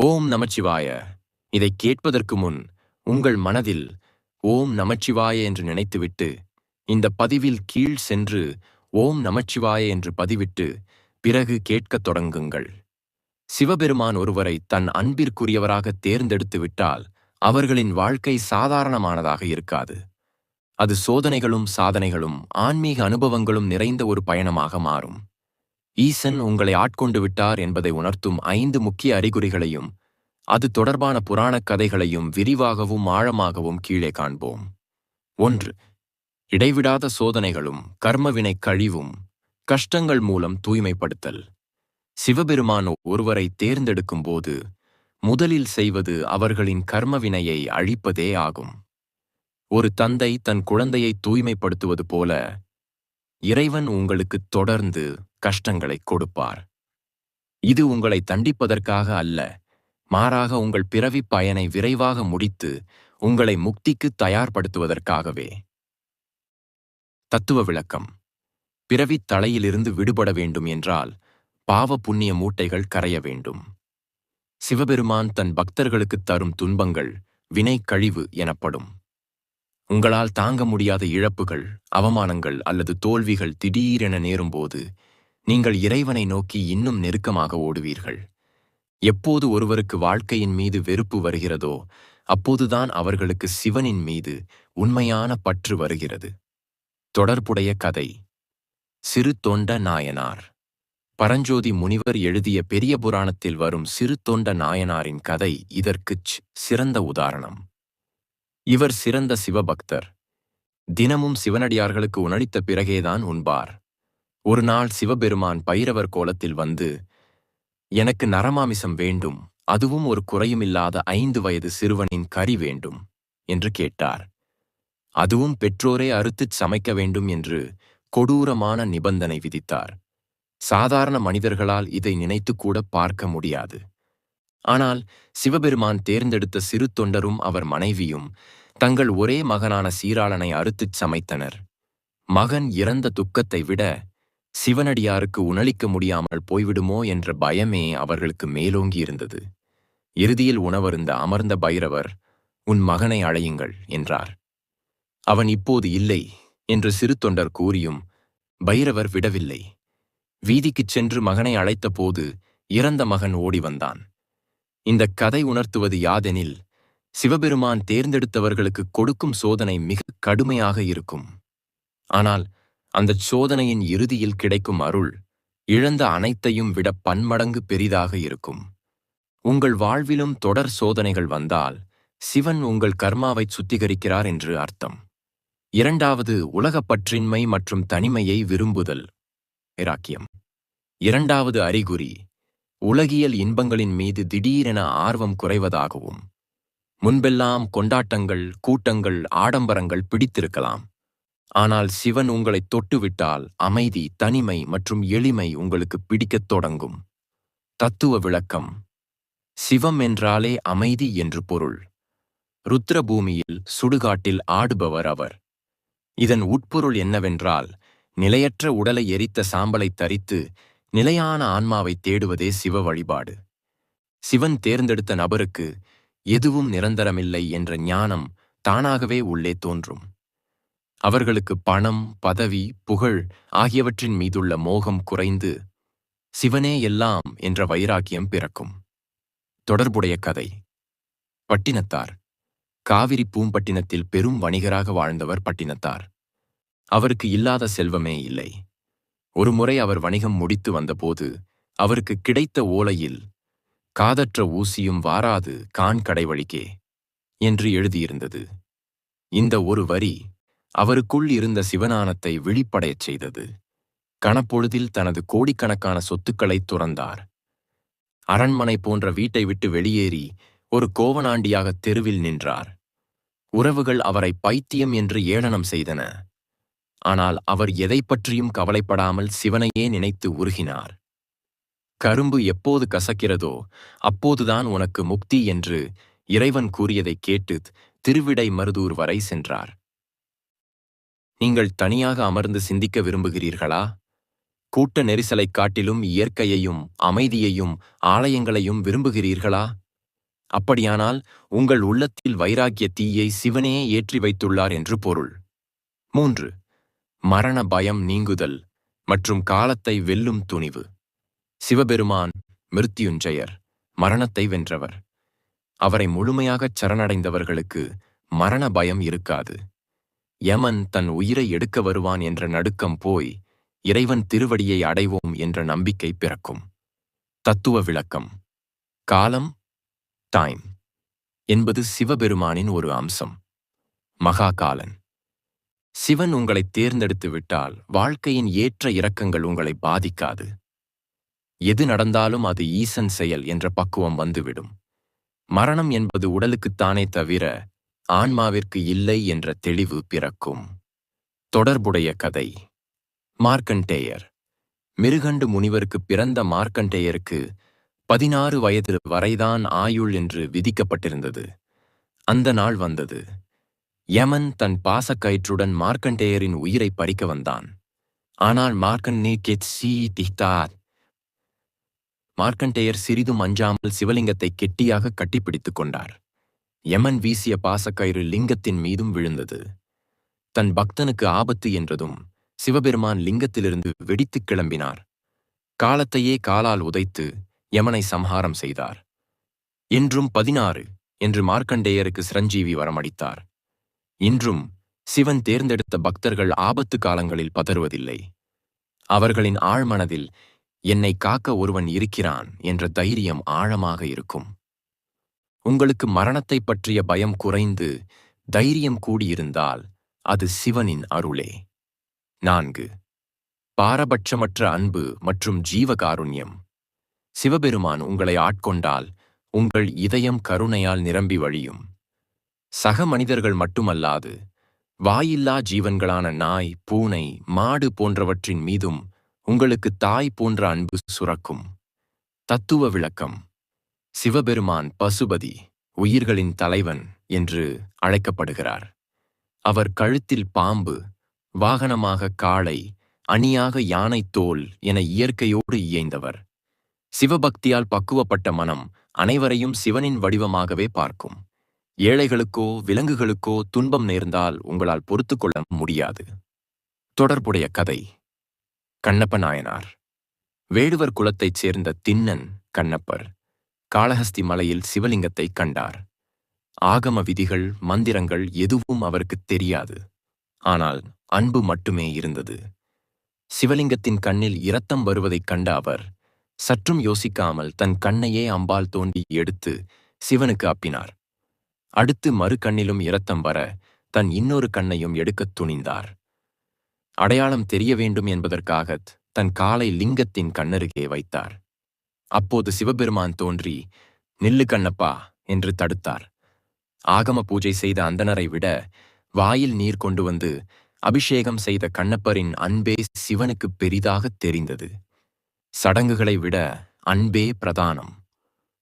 ஓம் நமச்சிவாய. இதை கேட்பதற்கு முன் உங்கள் மனதில் ஓம் நமச்சிவாய என்று நினைத்துவிட்டு இந்த பதிவில் கீழ் சென்று ஓம் நமச்சிவாய என்று பதிவிட்டு பிறகு கேட்கத் தொடங்குங்கள். சிவபெருமான் ஒருவரை தன் அன்பிற்குரியவராக தேர்ந்தெடுத்து விட்டால் அவர்களின் வாழ்க்கை சாதாரணமானதாக இருக்காது. அது சோதனைகளும் சாதனைகளும் ஆன்மீக அனுபவங்களும் நிறைந்த ஒரு பயணமாக மாறும். ஈசன் உங்களை ஆட்கொண்டு விட்டார் என்பதை உணர்த்தும் 5 முக்கிய அறிகுறிகளையும் அது தொடர்பான புராணக் கதைகளையும் விரிவாகவும் ஆழமாகவும் கீழே காண்போம். 1. இடைவிடாத சோதனைகளும் கர்மவினை கழிவும் கஷ்டங்கள் மூலம் தூய்மைப்படுத்தல். சிவபெருமான் ஒருவரை தேர்ந்தெடுக்கும் போது முதலில் செய்வது அவர்களின் கர்மவினையை அழிப்பதே ஆகும். ஒரு தந்தை தன் குழந்தையை தூய்மைப்படுத்துவது போல இறைவன் உங்களுக்கு தொடர்ந்து கஷ்டங்களை கொடுப்பார். இது உங்களை தண்டிப்பதற்காக அல்ல, மாறாக உங்கள் பிறவிப் பயனை விரைவாக முடித்து உங்களை முக்திக்கு தயார்படுத்துவதற்காகவே. தத்துவ விளக்கம். பிறவித் தலையிலிருந்து விடுபட வேண்டும் என்றால் பாவ புண்ணிய மூட்டைகள் கரைய வேண்டும். சிவபெருமான் தன் பக்தர்களுக்குத் தரும் துன்பங்கள் வினை கழிவு எனப்படும். உங்களால் தாங்க முடியாத இழப்புகள், அவமானங்கள் அல்லது தோல்விகள் திடீரென நேரும்போது நீங்கள் இறைவனை நோக்கி இன்னும் நெருக்கமாக ஓடுவீர்கள். எப்போது ஒருவருக்கு வாழ்க்கையின் மீது வெறுப்பு வருகிறதோ அப்போதுதான் அவர்களுக்கு சிவனின் மீது உண்மையான பற்று வருகிறது. தொடர்புடைய கதை. சிறு தொண்ட நாயனார். பரஞ்சோதி முனிவர் எழுதிய பெரிய புராணத்தில் வரும் சிறு தொண்ட நாயனாரின் கதை இதற்குச் சிறந்த உதாரணம். இவர் சிறந்த சிவபக்தர். தினமும் சிவனடியார்களுக்கு உணளித்த பிறகேதான் உண்பார். ஒரு நாள் சிவபெருமான் பைரவர் கோலத்தில் வந்து, எனக்கு நரமாமிசம் வேண்டும், அதுவும் ஒரு குறையுமில்லாத 5 வயது சிறுவனின் கறி வேண்டும் என்று கேட்டார். அதுவும் பெற்றோரே அறுத்துச் சமைக்க வேண்டும் என்று கொடூரமான நிபந்தனை விதித்தார். சாதாரண மனிதர்களால் இதை நினைத்துக்கூட பார்க்க முடியாது. ஆனால் சிவபெருமான் தேர்ந்தெடுத்த சிறு தொண்டரும் அவர் மனைவியும் தங்கள் ஒரே மகனான சீராளனை அறுத்துச் சமைத்தனர். மகன் இறந்த துக்கத்தை விட சிவனடியாருக்கு உணளிக்க முடியாமல் போய்விடுமோ என்ற பயமே அவர்களுக்கு மேலோங்கி இருந்தது. இறுதியில் உணவருந்த அமர்ந்த பைரவர், உன் மகனை அழையுங்கள் என்றார். அவன் இப்போது இல்லை என்று சிறு தொண்டர் கூறியும் பைரவர் விடவில்லை. வீதிக்குச் சென்று மகனை அழைத்த போது இறந்த மகன் ஓடி வந்தான். இந்த கதை உணர்த்துவது யாதெனில், சிவபெருமான் தேர்ந்தெடுத்தவர்களுக்கு கொடுக்கும் சோதனை மிக கடுமையாக இருக்கும். ஆனால் அந்தச் சோதனையின் இறுதியில் கிடைக்கும் அருள் இழந்த அனைத்தையும் விட பன்மடங்கு பெரிதாக இருக்கும். உங்கள் வாழ்விலும் தொடர் சோதனைகள் வந்தால் சிவன் உங்கள் கர்மாவைச் சுத்திகரிக்கிறார் என்று அர்த்தம். 2. உலகப்பற்றின்மை மற்றும் தனிமையை விரும்புதல். வைராக்கியம். 2. அறிகுறி உலகியல் இன்பங்களின் மீது திடீரென ஆர்வம் குறைவதாகவும். முன்பெல்லாம் கொண்டாட்டங்கள், கூட்டங்கள், ஆடம்பரங்கள் பிடித்திருக்கலாம். ஆனால் சிவன் உங்களை தொட்டுவிட்டால் அமைதி, தனிமை மற்றும் எளிமை உங்களுக்கு பிடிக்கத் தொடங்கும். தத்துவ விளக்கம். சிவம் என்றாலே அமைதி என்று பொருள். ருத்ரபூமியில் சுடுகாட்டில் ஆடுபவர் அவர். இதன் உட்பொருள் என்னவென்றால், நிலையற்ற உடலை எரித்த சாம்பலை தரித்து நிலையான ஆன்மாவை தேடுவதே சிவ வழிபாடு. சிவன் தேர்ந்தெடுத்த நபருக்கு எதுவும் நிரந்தரமில்லை என்ற ஞானம் தானாகவே உள்ளே தோன்றும். அவர்களுக்கு பணம், பதவி, புகழ் ஆகியவற்றின் மீதுள்ள மோகம் குறைந்து சிவனே எல்லாம் என்ற வைராக்கியம் பிறக்கும். தொடர்புடைய கதை. பட்டினத்தார். காவிரி பூம்பட்டினத்தில் பெரும் வணிகராக வாழ்ந்தவர் பட்டினத்தார். அவருக்கு இல்லாத செல்வமே இல்லை. ஒருமுறை அவர் வணிகம் முடித்து வந்தபோது அவருக்கு கிடைத்த ஓலையில், காதற்ற ஊசியும் வாராது கான் கடைவழிக்கே என்று எழுதியிருந்தது. இந்த ஒரு வரி அவருக்குள் இருந்த சிவஞானத்தை விழிப்படையச் செய்தது. கணப்பொழுதில் தனது கோடிக்கணக்கான சொத்துக்களை துறந்தார். அரண்மனை போன்ற வீட்டை விட்டு வெளியேறி ஒரு கோவனாண்டியாக தெருவில் நின்றார். உறவுகள் அவரை பைத்தியம் என்று ஏளனம் செய்தன. ஆனால் அவர் எதை பற்றியும் கவலைப்படாமல் சிவனையே நினைத்து உருகினார். கரும்பு எப்போது கசக்கிறதோ அப்போதுதான் உனக்கு முக்தி என்று இறைவன் கூறியதைக் கேட்டு திருவிடை மருதூர் வரை சென்றார். நீங்கள் தனியாக அமர்ந்து சிந்திக்க விரும்புகிறீர்களா? கூட்ட நெரிசலைக் காட்டிலும் இயற்கையையும் அமைதியையும் ஆலயங்களையும் விரும்புகிறீர்களா? அப்படியானால் உங்கள் உள்ளத்தில் வைராக்கிய தீயை சிவனே ஏற்றி வைத்துள்ளார் என்று பொருள். 3. மரண பயம் நீங்குதல் மற்றும் காலத்தை வெல்லும் துணிவு. சிவபெருமான் மிருத்யுஞ்சயர், மரணத்தை வென்றவர். அவரை முழுமையாகச் சரணடைந்தவர்களுக்கு மரண பயம் இருக்காது. யமன் தன் உயிரை எடுக்க வருவான் என்ற நடுக்கம் போய் இறைவன் திருவடியை அடைவோம் என்ற நம்பிக்கை பிறக்கும். தத்துவ விளக்கம். காலம், டைம் என்பது சிவபெருமானின் ஒரு அம்சம். மகாகாலன். சிவன் உங்களை தேர்ந்தெடுத்து விட்டால் வாழ்க்கையின் ஏற்ற இறக்கங்கள் உங்களை பாதிக்காது. எது நடந்தாலும் அது ஈசன் செயல் என்ற பக்குவம் வந்துவிடும். மரணம் என்பது உடலுக்குத்தானே தவிர ஆன்மாவிற்கு இல்லை என்ற தெளிவு பிறக்கும். தொடர்புடைய கதை. மார்க்கண்டேயர். மிருகண்டு முனிவருக்கு பிறந்த மார்க்கண்டேயருக்கு 16 வயது வரைதான் ஆயுள் என்று விதிக்கப்பட்டிருந்தது. அந்த நாள் வந்தது. யமன் தன் பாசக்கயிற்றுடன் மார்க்கண்டேயரின் உயிரை பறிக்க வந்தான். ஆனால் மார்க்கண்டேயர் சிறிதும் அஞ்சாமல் சிவலிங்கத்தை கெட்டியாக கட்டிப்பிடித்துக் கொண்டார். யமன் வீசிய பாசக்கயிறு லிங்கத்தின் மீதும் விழுந்தது. தன் பக்தனுக்கு ஆபத்து என்றதும் சிவபெருமான் லிங்கத்திலிருந்து வெடித்துக் கிளம்பினார். காலத்தையே காலால் உதைத்து யமனை சம்ஹாரம் செய்தார். இன்றும் 16 என்று மார்க்கண்டேயருக்கு சிரஞ்சீவி வரமளித்தார். இன்றும் சிவன் தேர்ந்தெடுத்த பக்தர்கள் ஆபத்து காலங்களில் பதறுவதில்லை. அவர்களின் ஆழ்மனதில் என்னை காக்க ஒருவன் இருக்கிறான் என்ற தைரியம் ஆழமாக இருக்கும். உங்களுக்கு மரணத்தை பற்றிய பயம் குறைந்து தைரியம் கூடியிருந்தால் அது சிவனின் அருளே. 4. பாரபட்சமற்ற அன்பு மற்றும் ஜீவகாருண்யம். சிவபெருமான் உங்களை ஆட்கொண்டால் உங்கள் இதயம் கருணையால் நிரம்பி வழியும். சக மனிதர்கள் மட்டுமல்லாது வாயில்லா ஜீவன்களான நாய், பூனை, மாடு போன்றவற்றின் மீதும் உங்களுக்கு தாய் போன்ற அன்பு சுரக்கும். தத்துவ விளக்கம். சிவபெருமான் பசுபதி, உயிர்களின் தலைவன் என்று அழைக்கப்படுகிறார். அவர் கழுத்தில் பாம்பு, வாகனமாக காளை, அணியாக யானை தோல் என இயற்கையோடு இயைந்தவர். சிவபக்தியால் பக்குவப்பட்ட மனம் அனைவரையும் சிவனின் வடிவமாகவே பார்க்கும். ஏழைகளுக்கோ விலங்குகளுக்கோ துன்பம் நேர்ந்தால் உங்களால் பொறுத்துக்கொள்ள முடியாது. தொடர்புடைய கதை. கண்ணப்ப நாயனார். வேடுவர் குலத்தைச் சேர்ந்த திண்ணன் கண்ணப்பர் காளஹஸ்தி மலையில் சிவலிங்கத்தை கண்டார். ஆகம விதிகள், மந்திரங்கள் எதுவும் அவருக்குத் தெரியாது. ஆனால் அன்பு மட்டுமே இருந்தது. சிவலிங்கத்தின் கண்ணில் இரத்தம் வருவதைக் கண்ட அவர் சற்றும் யோசிக்காமல் தன் கண்ணையே அம்பால் தோண்டி எடுத்து சிவனுக்கு அப்பினார். அடுத்து மறு கண்ணிலும் இரத்தம் வர தன் இன்னொரு கண்ணையும் எடுக்கத் துணிந்தார். அடையாளம் தெரிய வேண்டும் என்பதற்காகத் தன் காலை லிங்கத்தின் கண்ணருகே வைத்தார். அப்போது சிவபெருமான் தோன்றி, நில்லு கண்ணப்பா என்று தடுத்தார். ஆகம பூஜை செய்த அந்தணரை விட வாயில் நீர் கொண்டு வந்து அபிஷேகம் செய்த கண்ணப்பரின் அன்பே சிவனுக்கு பெரிதாகத் தெரிந்தது. சடங்குகளை விட அன்பே பிரதானம்.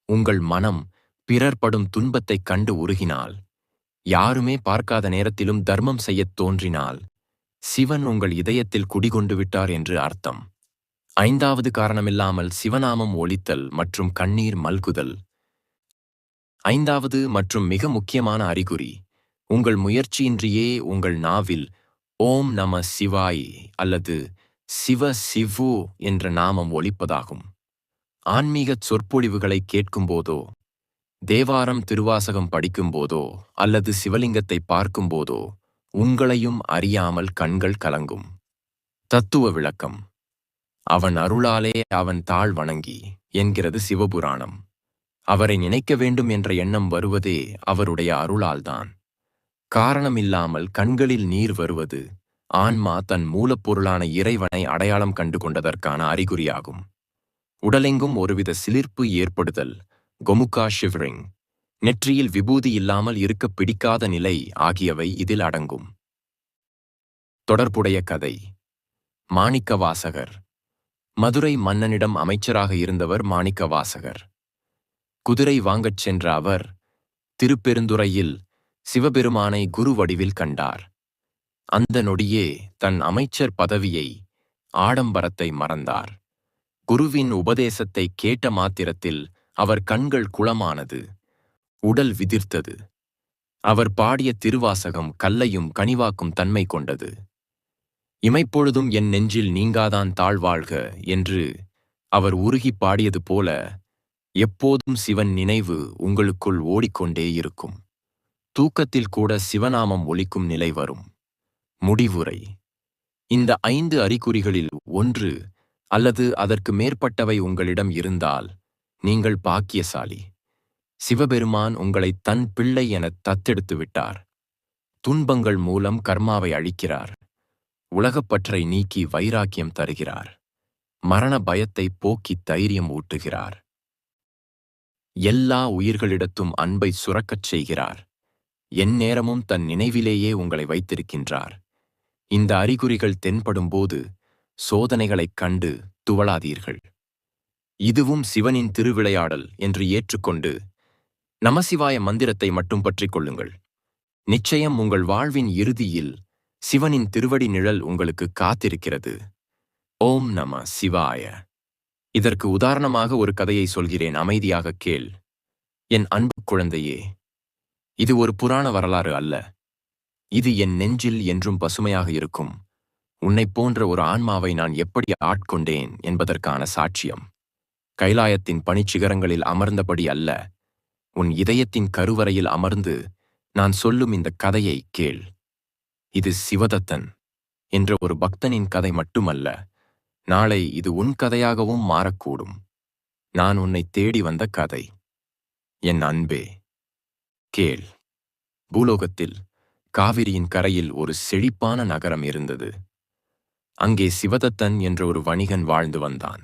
உங்கள் மனம் பிறர் படும் துன்பத்தைக் கண்டு உருகினால், யாருமே பார்க்காத நேரத்திலும் தர்மம் செய்யத் தோன்றினால், சிவன் உங்கள் இதயத்தில் குடிகொண்டு விட்டார் என்று அர்த்தம். 5வது காரணமில்லாமல் சிவநாமம் ஒலித்தல் மற்றும் கண்ணீர் மல்குதல். 5வது மற்றும் மிக முக்கியமான அறிகுறி, உங்கள் முயற்சியின்றியே உங்கள் நாவில் ஓம் நம சிவாய் அல்லது சிவ சிவு என்ற நாமம் ஒலிப்பதாகும். ஆன்மீகச் சொற்பொழிவுகளை கேட்கும்போதோ, தேவாரம் திருவாசகம் படிக்கும்போதோ அல்லது சிவலிங்கத்தை பார்க்கும்போதோ உங்களையும் அறியாமல் கண்கள் கலங்கும். தத்துவ விளக்கம். அவன் அருளாலே அவன் தாழ் வணங்கி என்கிறது சிவபுராணம். அவரை நினைக்க வேண்டும் என்ற எண்ணம் வருவதே அவருடைய அருளால்தான். காரணமில்லாமல் கண்களில் நீர் வருவது ஆன்மா தன் மூலப்பொருளான இறைவனை அடையாளம் கண்டு கொண்டதற்கான அறிகுறியாகும். உடலெங்கும் ஒருவித சிலிர்ப்பு ஏற்படுதல், கொமுகா ஷிவரிங், நெற்றியில் விபூதி இல்லாமல் இருக்க பிடிக்காத நிலை ஆகியவை இதில் அடங்கும். தொடர்புடைய கதை. மாணிக்கவாசகர். மதுரை மன்னனிடம் அமைச்சராக இருந்தவர் மாணிக்கவாசகர். குதிரை வாங்கச் சென்ற அவர் திருப்பெருந்துறையில் சிவபெருமானை குரு வடிவில் கண்டார். அந்த நொடியே தன் அமைச்சர் பதவியை, ஆடம்பரத்தை மறந்தார். குருவின் உபதேசத்தை கேட்ட மாத்திரத்தில் அவர் கண்கள் குளமானது. உடல் விதிர்த்தது. அவர் பாடிய திருவாசகம் கல்லையும் கனிவாக்கும் தன்மை கொண்டது. இமைப்பொழுதும் என் நெஞ்சில் நீங்காதான் தாழ்வாழ்க என்று அவர் உருகிப் பாடியது போல எப்போதும் சிவன் நினைவு உங்களுக்குள் ஓடிக்கொண்டே இருக்கும். தூக்கத்தில் கூட சிவநாமம் ஒலிக்கும் நிலை வரும். முடிவுரை: இந்த 5 அறிகுறிகளில் ஒன்று அல்லது அதற்கு மேற்பட்டவை உங்களிடம் இருந்தால் நீங்கள் பாக்கியசாலி. சிவபெருமான் உங்களை தன் பிள்ளை எனத் தத்தெடுத்து விட்டார். துன்பங்கள் மூலம் கர்மாவை அழிக்கிறார். உலகப்பற்றை நீக்கி வைராக்கியம் தருகிறார். மரண பயத்தை போக்கி தைரியம் ஊட்டுகிறார். எல்லா உயிர்களிடத்தும் அன்பை சுரக்கச் செய்கிறார். எந்நேரமும் தன் நினைவிலேயே உங்களை வைத்திருக்கின்றார். இந்த அறிகுறிகள் தென்படும்போது சோதனைகளைக் கண்டு துவளாதீர்கள். இதுவும் சிவனின் திருவிளையாடல் என்று ஏற்றுக்கொண்டு நமசிவாய மந்திரத்தை மட்டும் பற்றிக் கொள்ளுங்கள். நிச்சயம் உங்கள் வாழ்வின் இறுதியில் சிவனின் திருவடி நிழல் உங்களுக்கு காத்திருக்கிறது. ஓம் நம சிவாய. இதற்கு உதாரணமாக ஒரு கதையை சொல்கிறேன், அமைதியாக கேள். என் அன்பு குழந்தையே, இது ஒரு புராண வரலாறு அல்ல. இது என் நெஞ்சில் என்றும் பசுமையாக இருக்கும் உன்னைப் போன்ற ஒரு ஆன்மாவை நான் எப்படி ஆட்கொண்டேன் என்பதற்கான சாட்சியம். கைலாயத்தின் பனிச்சிகரங்களில் அமர்ந்தபடி அல்ல, உன் இதயத்தின் கருவறையில் அமர்ந்து நான் சொல்லும் இந்த கதையை கேள். இது சிவதத்தன் என்ற ஒரு பக்தனின் கதை மட்டுமல்ல. நாளை இது உன் கதையாகவும் மாறக்கூடும். நான் உன்னை தேடி வந்த கதை. என் அன்பே, கேள். பூலோகத்தில் காவிரியின் கரையில் ஒரு செழிப்பான நகரம் இருந்தது. அங்கே சிவதத்தன் என்ற ஒரு வணிகன் வாழ்ந்து வந்தான்.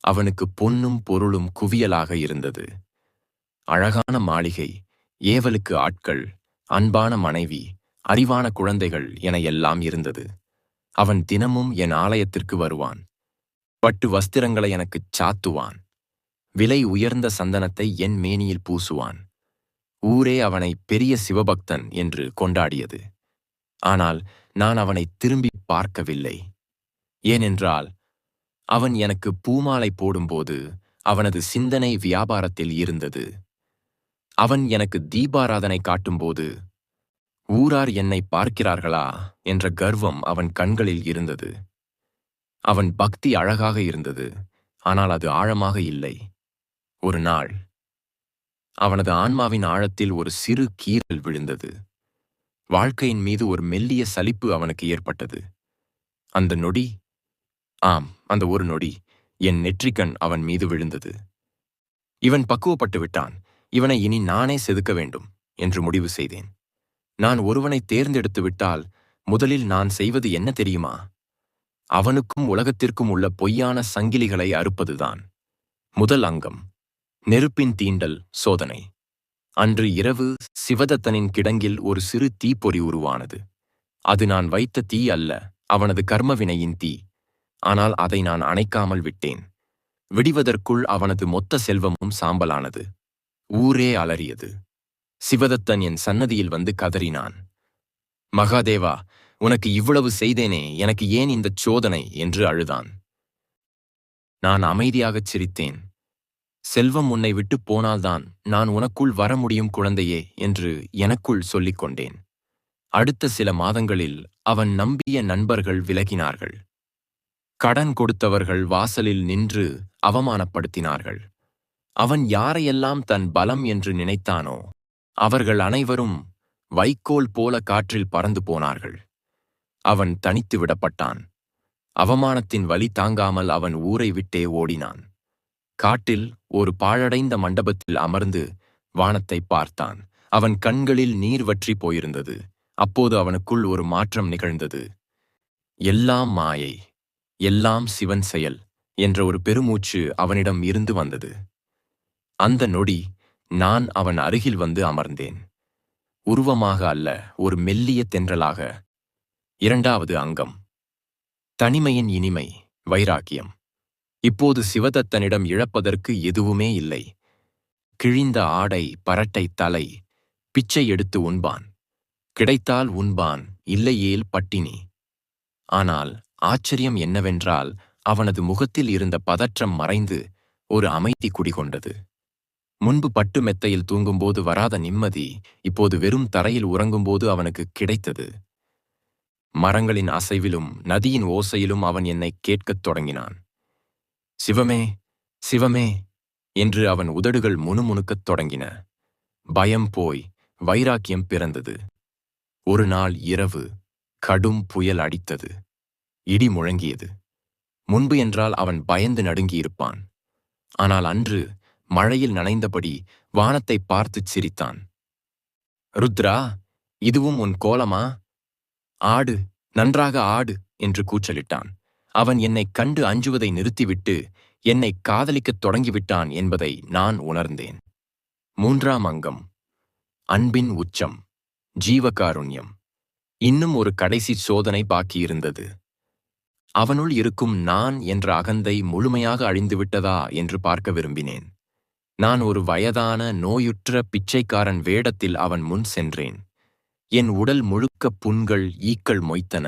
அவனுக்கு பொன்னும் பொருளும் குவியலாக இருந்தது. அழகான மாளிகை, ஏவலுக்கு ஆட்கள், அன்பான மனைவி, அறிவான குழந்தைகள் என எல்லாம் இருந்தது. அவன் தினமும் என் ஆலயத்திற்கு வருவான். பட்டு வஸ்திரங்களை எனக்குச் சாத்துவான். விலை உயர்ந்த சந்தனத்தை என் மேனியில் பூசுவான். ஊரே அவனை பெரிய சிவபக்தன் என்று கொண்டாடியது. ஆனால் நான் அவனை திரும்பி பார்க்கவில்லை. ஏனென்றால் அவன் எனக்கு பூமாலை போடும்போது அவனது சிந்தனை வியாபாரத்தில் இருந்தது. அவன் எனக்கு தீபாராதனை காட்டும்போது ஊரார் என்னை பார்க்கிறார்களா என்ற கர்வம் அவன் கண்களில் இருந்தது. அவன் பக்தி அழகாக இருந்தது, ஆனால் அது ஆழமாக இல்லை. ஒரு நாள் அவனது ஆன்மாவின் ஆழத்தில் ஒரு சிறு கீறல் விழுந்தது. வாழ்க்கையின் மீது ஒரு மெல்லிய சலிப்பு அவனுக்கு ஏற்பட்டது. அந்த நொடி, அந்த ஒரு நொடி என் நெற்றிக்கண் அவன் மீது விழுந்தது. இவன் பக்குவப்பட்டு விட்டான், இவனை இனி நானே செதுக்க வேண்டும் என்று முடிவு செய்தேன். நான் ஒருவனை தேர்ந்தெடுத்து விட்டால் முதலில் நான் செய்வது என்ன தெரியுமா? அவனுக்கும் உலகத்திற்கும் உள்ள பொய்யான சங்கிலிகளை அறுப்பதுதான். முதல் அங்கம்: நெருப்பின் தீண்டல் சோதனை. அன்று இரவு சிவதத்தனின் கிடங்கில் ஒரு சிறு தீப்பொறி உருவானது. அது நான் வைத்த தீ அல்ல, அவனது கர்மவினையின் தீ. ஆனால் அதை நான் அணைக்காமல் விட்டேன். விடிவதற்குள் அவனது மொத்த செல்வமும் சாம்பலானது. ஊரே அலறியது. சிவதத்தன் என் சன்னதியில் வந்து கதறினான். மகாதேவா, உனக்கு இவ்வளவு செய்தேனே, எனக்கு ஏன் இந்தச் சோதனை என்று அழுதான். நான் அமைதியாகச் சிரித்தேன். செல்வம் உன்னை விட்டுப் போனால்தான் நான் உனக்குள் வர முடியும் குழந்தையே என்று எனக்குள் சொல்லிக் கொண்டேன். அடுத்த சில மாதங்களில் அவன் நம்பிய நண்பர்கள் விலகினார்கள். கடன் கொடுத்தவர்கள் வாசலில் நின்று அவமானப்படுத்தினார்கள். அவன் யாரையெல்லாம் தன் பலம் என்று நினைத்தானோ அவர்கள் அனைவரும் வைக்கோல் போல காற்றில் பறந்து போனார்கள். அவன் தனித்து விடப்பட்டான். அவமானத்தின் வலி தாங்காமல் அவன் ஊரை விட்டே ஓடினான். காட்டில் ஒரு பாழடைந்த மண்டபத்தில் அமர்ந்து வானத்தை பார்த்தான். அவன் கண்களில் நீர் வற்றி போயிருந்தது. அப்போது அவனுக்குள் ஒரு மாற்றம் நிகழ்ந்தது. எல்லாம் மாயை, எல்லாம் சிவன் செயல் என்ற ஒரு பெருமூச்சு அவனிடம் இருந்து வந்தது. அந்த நொடி நான் அவன் அருகில் வந்து அமர்ந்தேன். உருவமாக அல்ல, ஒரு மெல்லிய தென்றலாக. இரண்டாவது அங்கம்: தனிமையின் இனிமை, வைராக்கியம். இப்போது சிவதத்தனிடம் இழப்பதற்கு எதுவுமே இல்லை. கிழிந்த ஆடை, பரட்டை தலை, பிச்சை எடுத்து உண்பான். கிடைத்தால் உண்பான், இல்லையேல் பட்டினி. ஆனால் ஆச்சரியம் என்னவென்றால் அவனது முகத்தில் இருந்த பதற்றம் மறைந்து ஒரு அமைதி குடிகொண்டது. முன்பு பட்டு மெத்தையில் தூங்கும்போது வராத நிம்மதி இப்போது வெறும் தரையில் உறங்கும்போது அவனுக்கு கிடைத்தது. மரங்களின் அசைவிலும் நதியின் ஓசையிலும் அவன் என்னை கேட்கத் தொடங்கினான். சிவமே, சிவமே என்று அவன் உதடுகள் முணுமுணுக்கத் தொடங்கின. பயம் போய் வைராக்கியம் பிறந்தது. ஒரு நாள் இரவு கடும் புயல் அடித்தது. இடி முழங்கியது. முன்பு என்றால் அவன் பயந்து நடுங்கியிருப்பான். ஆனால் அன்று மழையில் நனைந்தபடி வானத்தை பார்த்துச் சிரித்தான். ருத்ரா, இதுவும் உன் கோலமா? ஆடு, நன்றாக ஆடு என்று கூச்சலிட்டான். அவன் என்னைக் கண்டு அஞ்சுவதை நிறுத்திவிட்டு என்னை காதலிக்கத் தொடங்கிவிட்டான் என்பதை நான் உணர்ந்தேன். 3ஆம் அங்கம். அன்பின் உச்சம். ஜீவகாருண்யம். இன்னும் ஒரு கடைசி சோதனை பாக்கியிருந்தது. அவனுள் இருக்கும் நான் என்ற அகந்தை முழுமையாக அழிந்துவிட்டதா என்று பார்க்க விரும்பினேன். நான் ஒரு வயதான நோயுற்ற பிச்சைக்காரன் வேடத்தில் அவன் முன் சென்றேன். என் உடல் முழுக்க புண்கள், ஈக்கள் மொய்த்தன.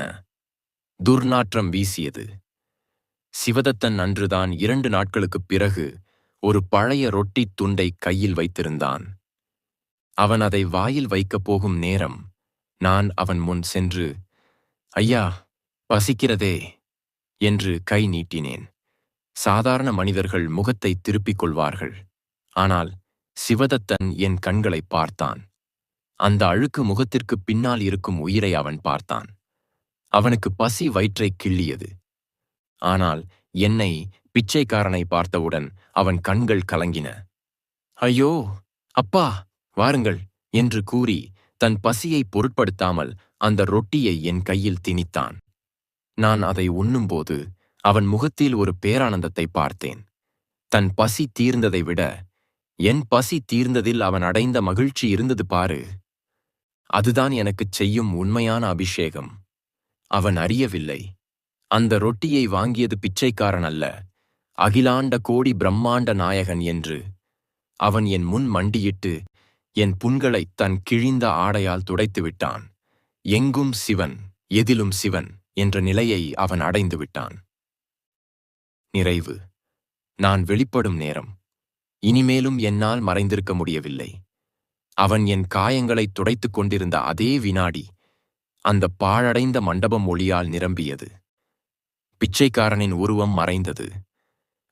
துர்நாற்றம் வீசியது. சிவதத்தன் அன்றுதான் 2 நாட்களுக்குப் பிறகு ஒரு பழைய ரொட்டித் துண்டை கையில் வைத்திருந்தான். அவன் அதை வாயில் வைக்கப் போகும் நேரம் நான் அவன் முன் சென்று, ஐயா, பசிக்கிறதே என்று கை நீட்டினேன். சாதாரண மனிதர்கள் முகத்தை திருப்பிக் கொள்வார்கள். ஆனால் சிவதத்தன் என் கண்களை பார்த்தான். அந்த அழுக்கு முகத்திற்கு பின்னால் இருக்கும் உயிரை அவன் பார்த்தான். அவனுக்கு பசி வயிற்றைக் கிள்ளியது. ஆனால் என்னை, பிச்சைக்காரனை பார்த்தவுடன் அவன் கண்கள் கலங்கின. ஐயோ, அப்பா, வாருங்கள் என்று கூறி தன் பசியை பொருட்படுத்தாமல் அந்த ரொட்டியை என் கையில் திணித்தான். நான் அதை உண்ணும்போது அவன் முகத்தில் ஒரு பேரானந்தத்தை பார்த்தேன். தன் பசி தீர்ந்ததை விட என் பசி தீர்ந்ததில் அவன் அடைந்த மகிழ்ச்சி இருந்தது பாரு. அதுதான் எனக்குச் செய்யும் உண்மையான அபிஷேகம். அவன் அறியவில்லை, அந்த ரொட்டியை வாங்கியது பிச்சைக்காரன் அல்ல, அகிலாண்ட கோடி பிரம்மாண்ட நாயகன் என்று. அவன் என் முன் மண்டியிட்டு என் புண்களை தன் கிழிந்த ஆடையால் துடைத்து விட்டான். எங்கும் சிவன், எதிலும் சிவன் என்ற நிலையை அவன் அடைந்து விட்டான். நிறைவு. நான் வெளிப்படும் நேரம். இனிமேலும் என்னால் மறைந்திருக்க முடியவில்லை. அவன் என் காயங்களை துடைத்துக் கொண்டிருந்த அதே வினாடி அந்த பாழடைந்த மண்டபம் ஒளியால் நிரம்பியது. பிச்சைக்காரனின் உருவம் மறைந்தது.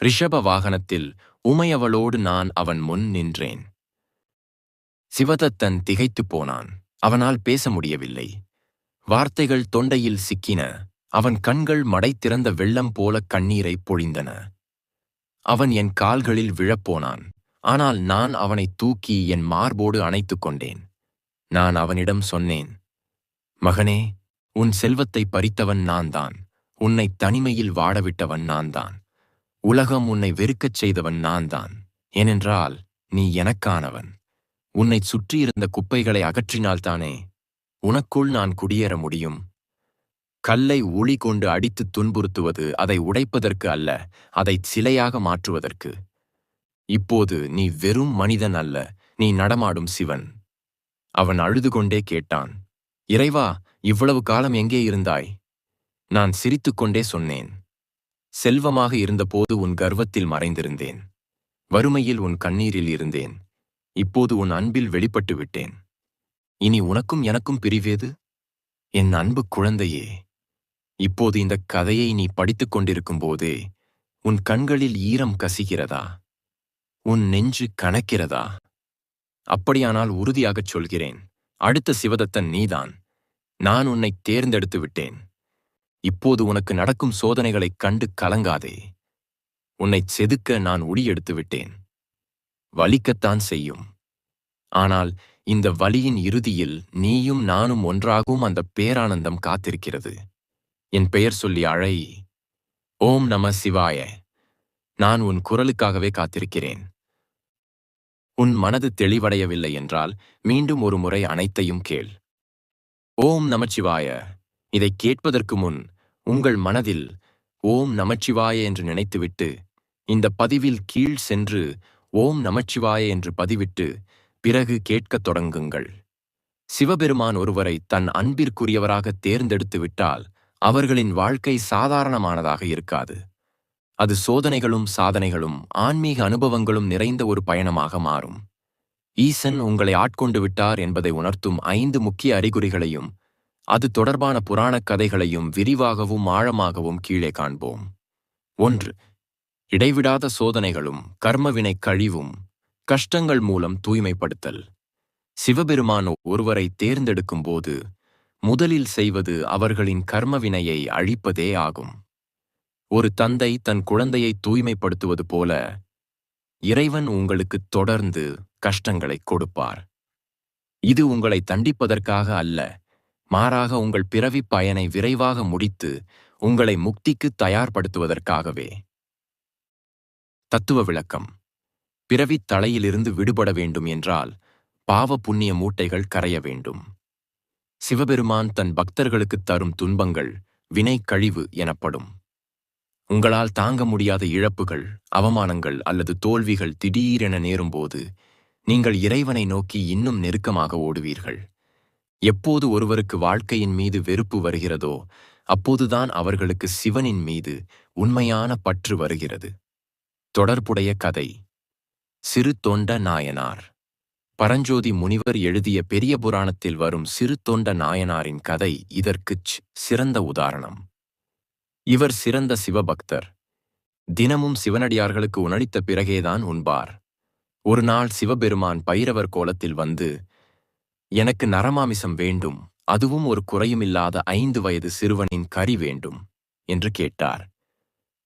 ரிஷப வாகனத்தில் உமையவளோடு நான் அவன் முன் நின்றேன். சிவதத்தன் திகைத்துப் போனான். அவனால் பேச முடியவில்லை. வார்த்தைகள் தொண்டையில் சிக்கின. அவன் கண்கள் மடை திறந்த வெள்ளம் போல கண்ணீரை பொழிந்தன. அவன் என் கால்களில் விழப்போனான். ஆனால் நான் அவனை தூக்கி என் மார்போடு அணைத்துக் கொண்டேன். நான் அவனிடம் சொன்னேன், மகனே, உன் செல்வத்தை பறித்தவன் நான்தான். உன்னை தனிமையில் வாடவிட்டவன் நான்தான். உலகம் உன்னை வெறுக்கச் செய்தவன் நான்தான். ஏனென்றால் நீ எனக்கானவன். உன்னை சுற்றியிருந்த குப்பைகளை அகற்றினால்தானே உனக்குள் நான் குடியேற முடியும். கல்லை உளி கொண்டு அடித்துத் துன்புறுத்துவது அதை உடைப்பதற்கு அல்ல, அதைச் சிலையாக மாற்றுவதற்கு. இப்போது நீ வெறும் மனிதன் அல்ல, நீ நடமாடும் சிவன். அவன் அழுது கொண்டே கேட்டான், இறைவா, இவ்வளவு காலம் எங்கே இருந்தாய்? நான் சிரித்துக்கொண்டே சொன்னேன், செல்வமாக இருந்தபோது உன் கர்வத்தில் மறைந்திருந்தேன். வறுமையில் உன் கண்ணீரில் இருந்தேன். இப்போது உன் அன்பில் வெளிப்பட்டு விட்டேன். இனி உனக்கும் எனக்கும் பிரிவேது? என் அன்பு குழந்தையே, இப்போது இந்த கதையை நீ படித்துக் கொண்டிருக்கும் போதே உன் கண்களில் ஈரம் கசிகிறதா? உன் நெஞ்சு கனக்கிறதா? அப்படியானால் உறுதியாகச் சொல்கிறேன், அடுத்த சிவதத்தன் நீதான். நான் உன்னை தேர்ந்தெடுத்து விட்டேன். இப்போது உனக்கு நடக்கும் சோதனைகளைக் கண்டு கலங்காதே. உன்னைச் செதுக்க நான் உடி எடுத்து விட்டேன். வலிக்கத்தான் செய்யும். ஆனால் இந்த வலியின் இறுதியில் நீயும் நானும் ஒன்றாகவும் அந்த பேரானந்தம் காத்திருக்கிறது. என் பெயர் சொல்லி அழை. ஓம் நம சிவாய. நான் உன் குரலுக்காகவே காத்திருக்கிறேன். உன் மனது தெளிவடையவில்லை என்றால் மீண்டும் ஒரு முறை அனைத்தையும் கேள். ஓம் நமச்சிவாய. இதைக் கேட்பதற்கு முன் உங்கள் மனதில் ஓம் நமச்சிவாய என்று நினைத்துவிட்டு இந்த பதிவில் கீழ் சென்று ஓம் நமச்சிவாய என்று பதிவிட்டு பிறகு கேட்கத் தொடங்குங்கள். சிவபெருமான் ஒருவரை தன் அன்பிற்குரியவராக தேர்ந்தெடுத்து விட்டால் அவர்களின் வாழ்க்கை சாதாரணமானதாக இருக்காது. அது சோதனைகளும் சாதனைகளும் ஆன்மீக அனுபவங்களும் நிறைந்த ஒரு பயணமாக மாறும். ஈசன் உங்களை ஆட்கொண்டு விட்டார் என்பதை உணர்த்தும் 5 முக்கிய அறிகுறிகளையும் அது தொடர்பான புராணக் கதைகளையும் விரிவாகவும் ஆழமாகவும் கீழே காண்போம். 1. இடைவிடாத சோதனைகளும் கர்மவினை கழிவும் கஷ்டங்கள் மூலம் தூய்மைப்படுத்தல். சிவபெருமான் ஒருவரை தேர்ந்தெடுக்கும்போது முதலில் செய்வது அவர்களின் கர்மவினையை அழிப்பதே ஆகும். ஒரு தந்தை தன் குழந்தையை தூய்மைப்படுத்துவது போல இறைவன் உங்களுக்கு தொடர்ந்து கஷ்டங்களை கொடுப்பார். இது உங்களை தண்டிப்பதற்காக அல்ல, மாறாக உங்கள் பிறவிப் பயனை விரைவாக முடித்து உங்களை முக்திக்கு தயார்படுத்துவதற்காகவே. தத்துவ விளக்கம். பிறவித் தலையிலிருந்து விடுபட வேண்டும் என்றால் பாவ புண்ணிய மூட்டைகள் கரைய வேண்டும். சிவபெருமான் தன் பக்தர்களுக்குத் தரும் துன்பங்கள் வினை கழிவு எனப்படும். உங்களால் தாங்க முடியாத இழப்புகள், அவமானங்கள் அல்லது தோல்விகள் திடீரென நேரும்போது நீங்கள் இறைவனை நோக்கி இன்னும் நெருக்கமாக ஓடுவீர்கள். எப்போது ஒருவருக்கு வாழ்க்கையின் மீது வெறுப்பு வருகிறதோ அப்போதுதான் அவர்களுக்கு சிவனின் மீது உண்மையான பற்று வருகிறது. தொடர்புடைய கதை. சிறு தொண்ட நாயனார். பரஞ்சோதி முனிவர் எழுதிய பெரிய புராணத்தில் வரும் சிறு தொண்ட நாயனாரின் கதை இதற்குச் சிறந்த உதாரணம். இவர் சிறந்த சிவபக்தர். தினமும் சிவனடியார்களுக்கு உணளித்த பிறகேதான் உண்பார். ஒரு நாள் சிவபெருமான் பைரவர் கோலத்தில் வந்து, எனக்கு நரமாமிசம் வேண்டும், அதுவும் ஒரு குறையுமில்லாத 5 வயது சிறுவனின் கறி வேண்டும் என்று கேட்டார்.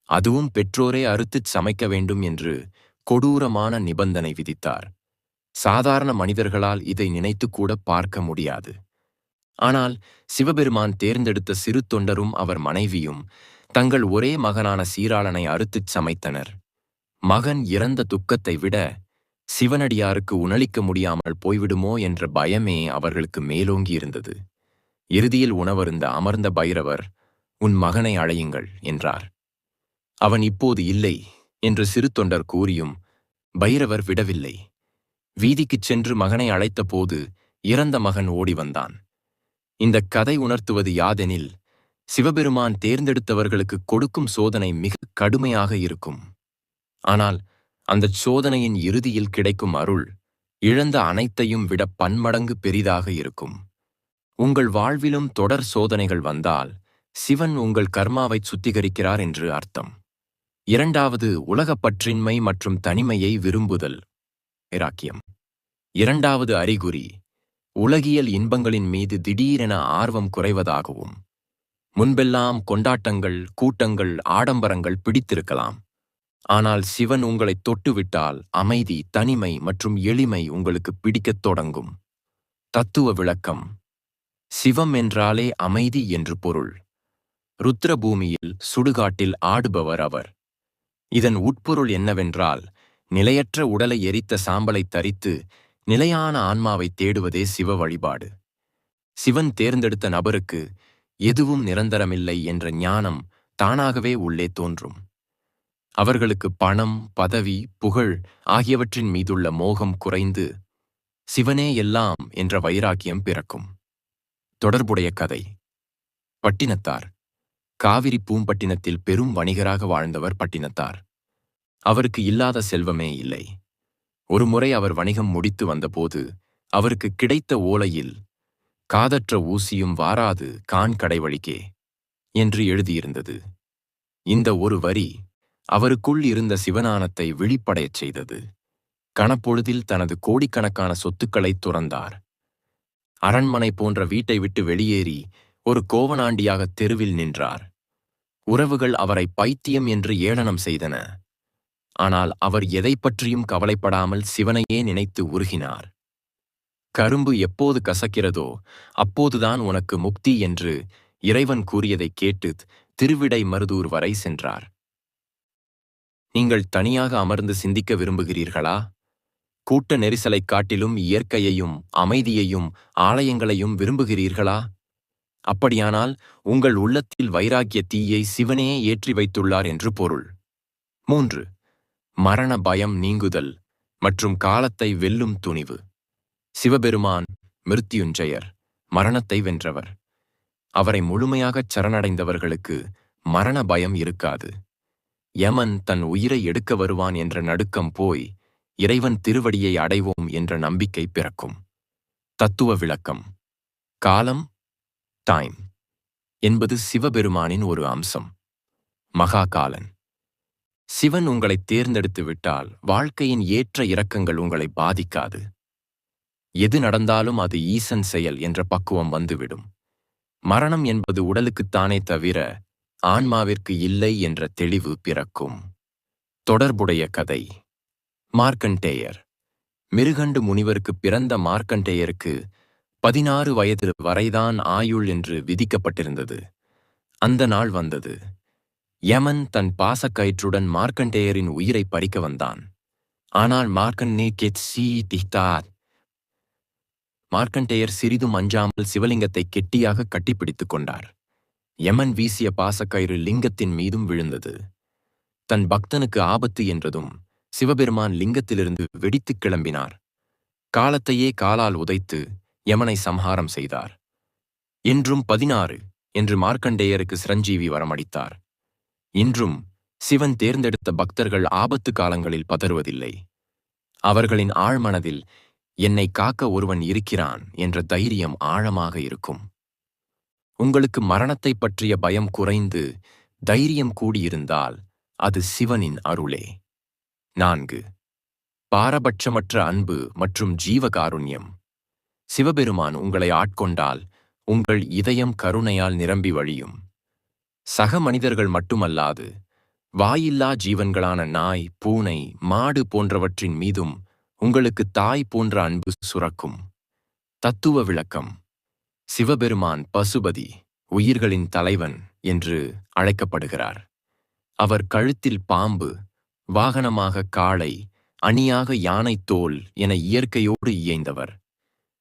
அதுவும் பெற்றோரே அறுத்துச் சமைக்க வேண்டும் என்று கொடூரமான நிபந்தனை விதித்தார். சாதாரண மனிதர்களால் இதை நினைத்து கூட பார்க்க முடியாது. ஆனால் சிவபெருமான் தேர்ந்தெடுத்த சிறு தொண்டரும் அவர் மனைவியும் தங்கள் ஒரே மகனான சீராளனை அறுத்துச் சமைத்தனர். மகன் இறந்த துக்கத்தை விட சிவனடியாருக்கு உணளிக்க முடியாமல் போய்விடுமோ என்ற பயமே அவர்களுக்கு மேலோங்கி இருந்தது. இறுதியில் உணவருந்த அமர்ந்த பைரவர், உன் மகனை அழையுங்கள் என்றார். அவன் இப்போது இல்லை என்று சிறு தொண்டர் கூறியும் பைரவர் விடவில்லை. வீதிக்குச் சென்று மகனை அழைத்தபோது இறந்த மகன் ஓடி வந்தான். இந்தக் கதை உணர்த்துவது யாதெனில், சிவபெருமான் தேர்ந்தெடுத்தவர்களுக்கு கொடுக்கும் சோதனை மிக கடுமையாக இருக்கும். ஆனால் அந்தச் சோதனையின் இறுதியில் கிடைக்கும் அருள் இழந்த அனைத்தையும் விட பன்மடங்கு பெரிதாக இருக்கும். உங்கள் வாழ்விலும் தொடர் சோதனைகள் வந்தால் சிவன் உங்கள் கர்மாவை சுத்திகரிக்கிறார் என்று அர்த்தம். 2. உலகப்பற்றின்மை மற்றும் தனிமையை விரும்புதல். வைராக்கியம். 2. அறிகுறி உலகியல் இன்பங்களின் மீது திடீரென ஆர்வம் குறைவதாகவும். முன்பெல்லாம் கொண்டாட்டங்கள், கூட்டங்கள், ஆடம்பரங்கள் பிடித்திருக்கலாம். ஆனால் சிவன் உங்களை தொட்டுவிட்டால் அமைதி, தனிமை மற்றும் எளிமை உங்களுக்கு பிடிக்கத் தொடங்கும். தத்துவ விளக்கம். சிவம் என்றாலே அமைதி என்று பொருள். ருத்ரபூமியில் சுடுகாட்டில் ஆடுபவர் அவர். இதன் உட்பொருள் என்னவென்றால், நிலையற்ற உடலை எரித்த சாம்பலை தரித்து நிலையான ஆன்மாவை தேடுவதே சிவ வழிபாடு. சிவன் தேர்ந்தெடுத்த நபருக்கு எதுவும் நிரந்தரமில்லை என்ற ஞானம் தானாகவே உள்ளே தோன்றும். அவர்களுக்கு பணம், பதவி, புகழ் ஆகியவற்றின் மீதுள்ள மோகம் குறைந்து சிவனே எல்லாம் என்ற வைராக்கியம் பிறக்கும். தொடர்புடைய கதை. பட்டினத்தார். காவிரி பூம்பட்டினத்தில் பெரும் வணிகராக வாழ்ந்தவர் பட்டினத்தார். அவருக்கு இல்லாத செல்வமே இல்லை. ஒருமுறை அவர் வணிகம் முடித்து வந்தபோது அவருக்கு கிடைத்த ஓலையில், காதற்ற ஊசியும் வாராது கான் கடைவழிக்கே என்று எழுதியிருந்தது. இந்த ஒரு வரி அவருக்குள் இருந்த சிவஞானத்தை விழிப்படையச் செய்தது. கணப்பொழுதில் தனது கோடிக்கணக்கான சொத்துக்களைத் துறந்தார். அரண்மனை போன்ற வீட்டை விட்டு வெளியேறி ஒரு கோவனாண்டியாக தெருவில் நின்றார். உறவுகள் அவரை பைத்தியம் என்று ஏளனம் செய்தன. ஆனால் அவர் எதை பற்றியும் கவலைப்படாமல் சிவனையே நினைத்து உருகினார். கரும்பு எப்போது கசக்கிறதோ அப்போதுதான் உனக்கு முக்தி என்று இறைவன் கூறியதைக் கேட்டு திருவிடை மருதூர் வரை சென்றார். நீங்கள் தனியாக அமர்ந்து சிந்திக்க விரும்புகிறீர்களா? கூட்ட நெரிசலைக் காட்டிலும் இயற்கையையும் அமைதியையும் ஆலயங்களையும் விரும்புகிறீர்களா? அப்படியானால் உங்கள் உள்ளத்தில் வைராக்கிய தீயை சிவனே ஏற்றி வைத்துள்ளார் என்று பொருள். 3. மரண பயம் நீங்குதல் மற்றும் காலத்தை வெல்லும் துணிவு. சிவபெருமான் மிருத்யுஞ்சயர், மரணத்தை வென்றவர். அவரை முழுமையாகச் சரணடைந்தவர்களுக்கு மரண பயம் இருக்காது. யமன் தன் உயிரை எடுக்க வருவான் என்ற நடுக்கம் போய் இறைவன் திருவடியை அடைவோம் என்ற நம்பிக்கை பிறக்கும். தத்துவ விளக்கம். காலம், டைம் என்பது சிவபெருமானின் ஒரு அம்சம். மகாகாலன். சிவன் உங்களை தேர்ந்தெடுத்து விட்டால் வாழ்க்கையின் ஏற்ற இறக்கங்கள் உங்களை பாதிக்காது. எது நடந்தாலும் அது ஈசன் செயல் என்ற பக்குவம் வந்துவிடும். மரணம் என்பது உடலுக்குத்தானே தவிர ஆன்மாவிற்கு இல்லை என்ற தெளிவு பிறக்கும். தொடர்புடைய கதை. மார்க்கண்டேயர். மிருகண்டு முனிவருக்கு பிறந்த மார்க்கண்டேயருக்கு 16 வயது வரைதான் ஆயுள் என்று விதிக்கப்பட்டிருந்தது. அந்த நாள் வந்தது. யமன் தன் பாசக்கயிற்றுடன் மார்க்கண்டேயரின் உயிரை பறிக்க வந்தான். ஆனால் மார்க்கண்டேயர் சிறிதும் அஞ்சாமல் சிவலிங்கத்தை கெட்டியாக கட்டிப்பிடித்துக் கொண்டார். யமன் வீசிய பாசக்கயிறு லிங்கத்தின் மீதும் விழுந்தது. தன் பக்தனுக்கு ஆபத்து என்றதும் சிவபெருமான் லிங்கத்திலிருந்து வெடித்துக் கிளம்பினார். காலத்தையே காலால் உதைத்து யமனை சம்ஹாரம் செய்தார். என்றும் 16 என்று மார்க்கண்டேயருக்கு சிரஞ்சீவி வரமளித்தார். இன்றும் சிவன் தேர்ந்தெடுத்த பக்தர்கள் ஆபத்து காலங்களில் பதறுவதில்லை. அவர்களின் ஆழ்மனதில் என்னை காக்க ஒருவன் இருக்கிறான் என்ற தைரியம் ஆழமாக இருக்கும். உங்களுக்கு மரணத்தை பற்றிய பயம் குறைந்து தைரியம் கூடியிருந்தால் அது சிவனின் அருளே. 4. பாரபட்சமற்ற அன்பு மற்றும் ஜீவகாருண்யம். சிவபெருமான் உங்களை ஆட்கொண்டால் உங்கள் இதயம் கருணையால் நிரம்பி வழியும். சக மனிதர்கள் மட்டுமல்லாது வாயில்லா ஜீவன்களான நாய், பூனை, மாடு போன்றவற்றின் மீதும் உங்களுக்கு தாய் போன்ற அன்பு சுரக்கும். தத்துவ விளக்கம். சிவபெருமான் பசுபதி, உயிர்களின் தலைவன் என்று அழைக்கப்படுகிறார். அவர் கழுத்தில் பாம்பு, வாகனமாக காளை, அணியாக யானை தோல் என இயற்கையோடு இயைந்தவர்.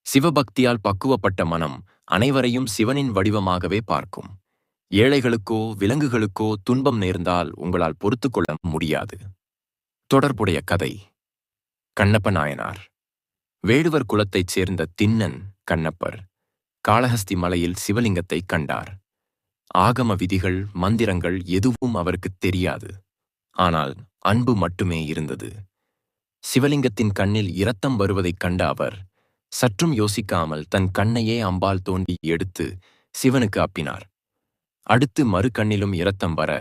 சிவபக்தியால் பக்குவப்பட்ட மனம் அனைவரையும் சிவனின் வடிவமாகவே பார்க்கும். ஏழைகளுக்கோ விலங்குகளுக்கோ துன்பம் நேர்ந்தால் உங்களால் பொறுத்துக்கொள்ள முடியாது. தொடர்புடைய கதை. கண்ணப்ப நாயனார். வேடுவர் குலத்தைச் சேர்ந்த திண்ணன் கண்ணப்பர் காளஹஸ்தி மலையில் சிவலிங்கத்தை கண்டார். ஆகம விதிகள், மந்திரங்கள் எதுவும் அவருக்குத் தெரியாது. ஆனால் அன்பு மட்டுமே இருந்தது. சிவலிங்கத்தின் கண்ணில் இரத்தம் வருவதைக் கண்ட அவர் சற்றும் யோசிக்காமல் தன் கண்ணையே அம்பால் தோண்டி எடுத்து சிவனுக்கு அப்பினார். அடுத்து மறு கண்ணிலும் இரத்தம் வர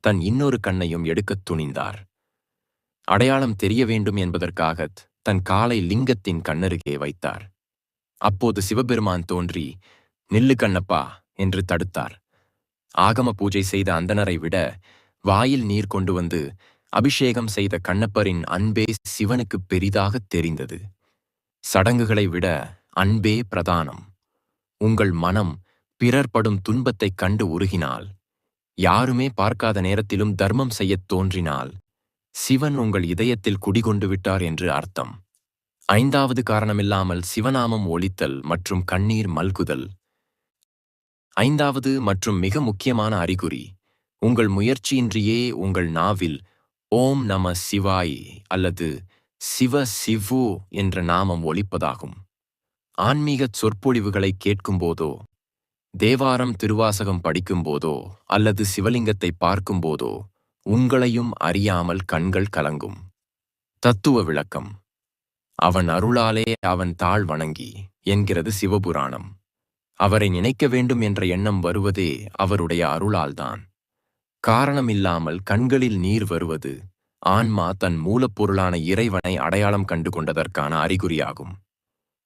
தன் இன்னொரு கண்ணையும் எடுக்கத் துணிந்தார். அடையாளம் தெரிய வேண்டும் என்பதற்காக தன் காலை லிங்கத்தின் கண்ணருகே வைத்தார். அப்போது சிவபெருமான் தோன்றி, நில்லு கண்ணப்பா என்று தடுத்தார். ஆகம பூஜை செய்த அந்தணரை விட வாயில் நீர் கொண்டு வந்து அபிஷேகம் செய்த கண்ணப்பரின் அன்பே சிவனுக்கு பெரிதாகத் தெரிந்தது. சடங்குகளை விட அன்பே பிரதானம். உங்கள் மனம் பிறர் படும் துன்பத்தைக் கண்டு உருகினால், யாருமே பார்க்காத நேரத்திலும் தர்மம் செய்யத் தோன்றினால், சிவன் உங்கள் இதயத்தில் குடிகொண்டு விட்டார் என்று அர்த்தம். 5வது காரணமில்லாமல் சிவநாமம் ஒலித்தல் மற்றும் கண்ணீர் மல்குதல். 5வது மற்றும் மிக முக்கியமான அறிகுறி, உங்கள் முயற்சியின்றியே உங்கள் நாவில் ஓம் நம சிவாய் அல்லது சிவ சிவு என்ற நாமம் ஒலிப்பதாகும். ஆன்மீகச் சொற்பொழிவுகளை கேட்கும்போதோ, தேவாரம் திருவாசகம் படிக்கும்போதோ அல்லது சிவலிங்கத்தை பார்க்கும்போதோ உங்களையும் அறியாமல் கண்கள் கலங்கும். தத்துவ விளக்கம். அவன் அருளாலே அவன் தாழ் வணங்கி என்கிறது சிவபுராணம். அவரை நினைக்க வேண்டும் என்ற எண்ணம் வருவதே அவருடைய அருளால்தான். காரணமில்லாமல் கண்களில் நீர் வருவது ஆன்மா தன் மூலப்பொருளான இறைவனை அடையாளம் கண்டு கொண்டதற்கான அறிகுறியாகும்.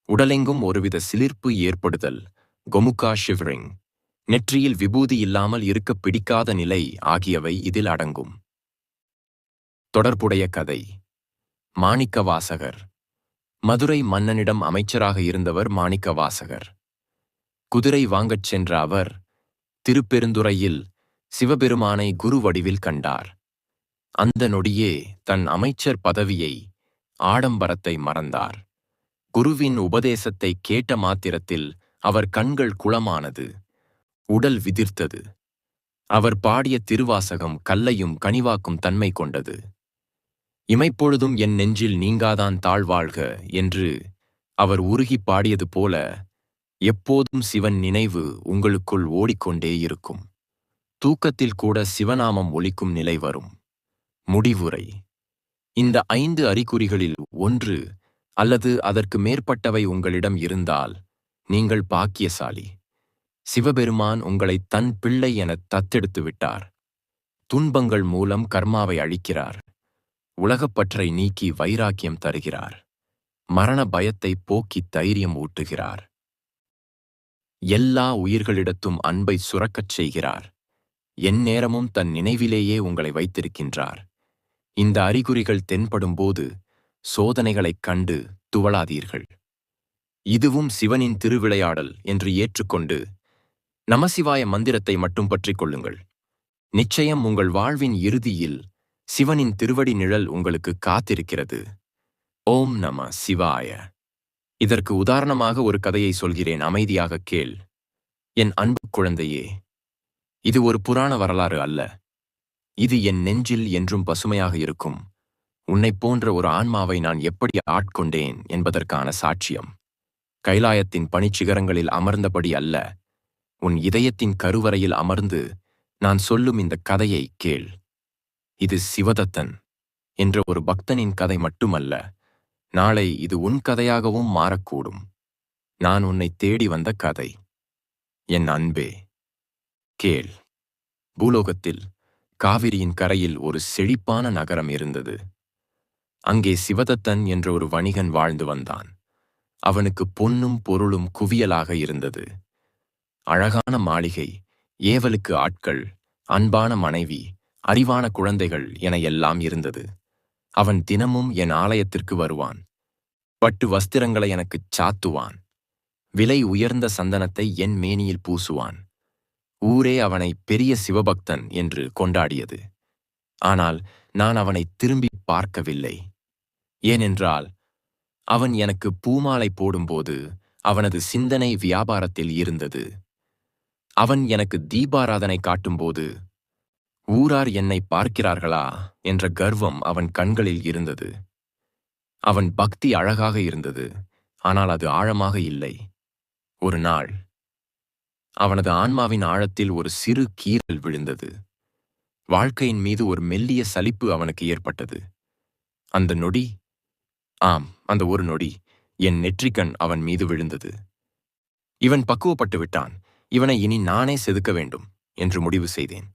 உடலெங்கும் ஒருவித சிலிர்ப்பு ஏற்படுதல், கொமுகா ஷிவரிங், நெற்றியில் விபூதி இல்லாமல் இருக்க பிடிக்காத நிலை ஆகியவை இதில் அடங்கும். தொடர்புடைய கதை. மாணிக்கவாசகர். மதுரை மன்னனிடம் அமைச்சராக இருந்தவர் மாணிக்கவாசகர். குதிரை வாங்கச் சென்ற அவர் திருப்பெருந்துறையில் சிவபெருமானை குரு வடிவில் கண்டார். அந்த நொடியே தன் அமைச்சர் பதவியை, ஆடம்பரத்தை மறந்தார். குருவின் உபதேசத்தை கேட்ட மாத்திரத்தில் அவர் கண்கள் குளமானது, உடல் விதிர்த்தது. அவர் பாடிய திருவாசகம் கல்லையும் கனிவாக்கும் தன்மை கொண்டது. இமைப்பொழுதும் என் நெஞ்சில் நீங்காதான் தாழ்வாழ்க என்று அவர் உருகி பாடியது போல எப்போதும் சிவன் நினைவு உங்களுக்குள் ஓடிக்கொண்டே இருக்கும். தூக்கத்தில் கூட சிவநாமம் ஒலிக்கும் நிலை வரும். முடிவுரை. இந்த 5 அறிகுறிகளில் ஒன்று அல்லது அதற்கு மேற்பட்டவை உங்களிடம் இருந்தால் நீங்கள் பாக்கியசாலி. சிவபெருமான் உங்களை தன் பிள்ளை என தத்தெடுத்து விட்டார். துன்பங்கள் மூலம் கர்மாவை அழிக்கிறார். உலகப்பற்றை நீக்கி வைராக்கியம் தருகிறார். மரண பயத்தை போக்கி தைரியம் ஊட்டுகிறார். எல்லா உயிர்களிடத்தும் அன்பை சுரக்கச் செய்கிறார். எந்நேரமும் தன் நினைவிலேயே உங்களை வைத்திருக்கின்றார். இந்த அறிகுறிகள் தென்படும்போது சோதனைகளைக் கண்டு துவளாதீர்கள். இதுவும் சிவனின் திருவிளையாடல் என்று ஏற்றுக்கொண்டு நமசிவாய மந்திரத்தை மட்டும் பற்றிக் கொள்ளுங்கள். நிச்சயம் உங்கள் வாழ்வின் இறுதியில் சிவனின் திருவடி நிழல் உங்களுக்கு காத்திருக்கிறது. ஓம் நம சிவாய. இதற்கு உதாரணமாக ஒரு கதையை சொல்கிறேன், அமைதியாக கேள். என் அன்பு குழந்தையே, இது ஒரு புராண வரலாறு அல்ல. இது என் நெஞ்சில் என்றும் பசுமையாக இருக்கும் உன்னைப் போன்ற ஒரு ஆன்மாவை நான் எப்படி ஆட்கொண்டேன் என்பதற்கான சாட்சியம். கைலாயத்தின் பனிச்சிகரங்களில் அமர்ந்தபடி அல்ல, உன் இதயத்தின் கருவறையில் அமர்ந்து நான் சொல்லும் இந்த கதையை கேள். இது சிவதத்தன் என்ற ஒரு பக்தனின் கதை மட்டுமல்ல. நாளை இது உன் கதையாகவும் மாறக்கூடும். நான் உன்னை தேடி வந்த கதை. என் அன்பே, கேள். பூலோகத்தில் காவிரியின் கரையில் ஒரு செழிப்பான நகரம் இருந்தது. அங்கே சிவதத்தன் என்ற ஒரு வணிகன் வாழ்ந்து வந்தான். அவனுக்கு பொன்னும் பொருளும் குவியலாக இருந்தது. அழகான மாளிகை, ஏவலுக்கு ஆட்கள், அன்பான மனைவி, அறிவான குழந்தைகள் என எல்லாம் இருந்தது. அவன் தினமும் என் ஆலயத்திற்கு வருவான். பட்டு வஸ்திரங்களை எனக்குச் சாத்துவான். விலை உயர்ந்த சந்தனத்தை என் மேனியில் பூசுவான். ஊரே அவனை பெரிய சிவபக்தன் என்று கொண்டாடியது. ஆனால் நான் அவனை திரும்பி பார்க்கவில்லை. ஏனென்றால் அவன் எனக்கு பூமாலை போடும்போது அவனது சிந்தனை வியாபாரத்தில் இருந்தது. அவன் எனக்கு தீபாராதனை காட்டும்போது ஊரார் என்னை பார்க்கிறார்களா என்ற கர்வம் அவன் கண்களில் இருந்தது. அவன் பக்தி அழகாக இருந்தது, ஆனால் அது ஆழமாக இல்லை. ஒரு நாள் அவனது ஆன்மாவின் ஆழத்தில் ஒரு சிறு கீறல் விழுந்தது. வாழ்க்கையின் மீது ஒரு மெல்லிய சலிப்பு அவனுக்கு ஏற்பட்டது. அந்த நொடி, அந்த ஒரு நொடி என் நெற்றிக்கண் அவன் மீது விழுந்தது. இவன் பக்குவப்பட்டு விட்டான், இவனை இனி நானே செதுக்க வேண்டும் என்று முடிவு செய்தேன்.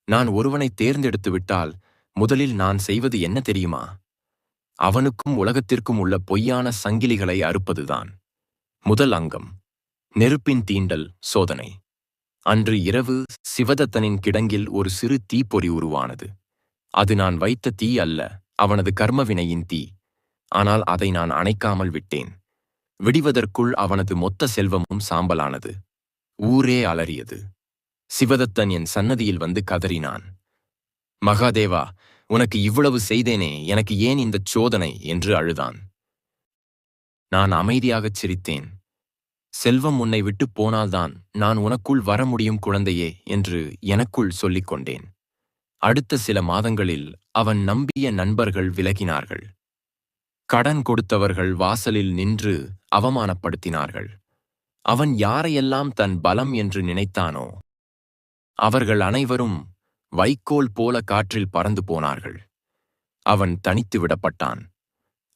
நான் ஒருவனை தேர்ந்தெடுத்து விட்டால் முதலில் நான் செய்வது என்ன தெரியுமா? அவனுக்கும் உலகத்திற்கும் உள்ள பொய்யான சங்கிலிகளை அறுப்பதுதான். முதல் அங்கம், நெருப்பின் தீண்டல் சோதனை. அன்று இரவு சிவதத்தனின் கிடங்கில் ஒரு சிறு தீப்பொறி உருவானது. அது நான் வைத்த தீ அல்ல, அவனது கர்மவினையின் தீ. ஆனால் அதை நான் அணைக்காமல் விட்டேன். விடிவதற்குள் அவனது மொத்த செல்வமும் சாம்பலானது. ஊரே அலறியது. சிவதத்தன் என் சன்னதியில் வந்து கதறினான். மகாதேவா, உனக்கு இவ்வளவு செய்தேனே, எனக்கு ஏன் இந்தச் சோதனை என்று அழுதான். நான் அமைதியாகச் சிரித்தேன். செல்வம் உன்னை விட்டு போனால்தான் நான் உனக்குள் வர முடியும் குழந்தையே என்று எனக்குள் சொல்லிக் கொண்டேன். அடுத்த சில மாதங்களில் அவன் நம்பிய நண்பர்கள் விலகினார்கள். கடன் கொடுத்தவர்கள் வாசலில் நின்று அவமானப்படுத்தினார்கள். அவன் யாரையெல்லாம் தன் பலம் என்று நினைத்தானோ அவர்கள் அனைவரும் வைக்கோல் போல காற்றில் பறந்து போனார்கள். அவன் தனித்து விடப்பட்டான்.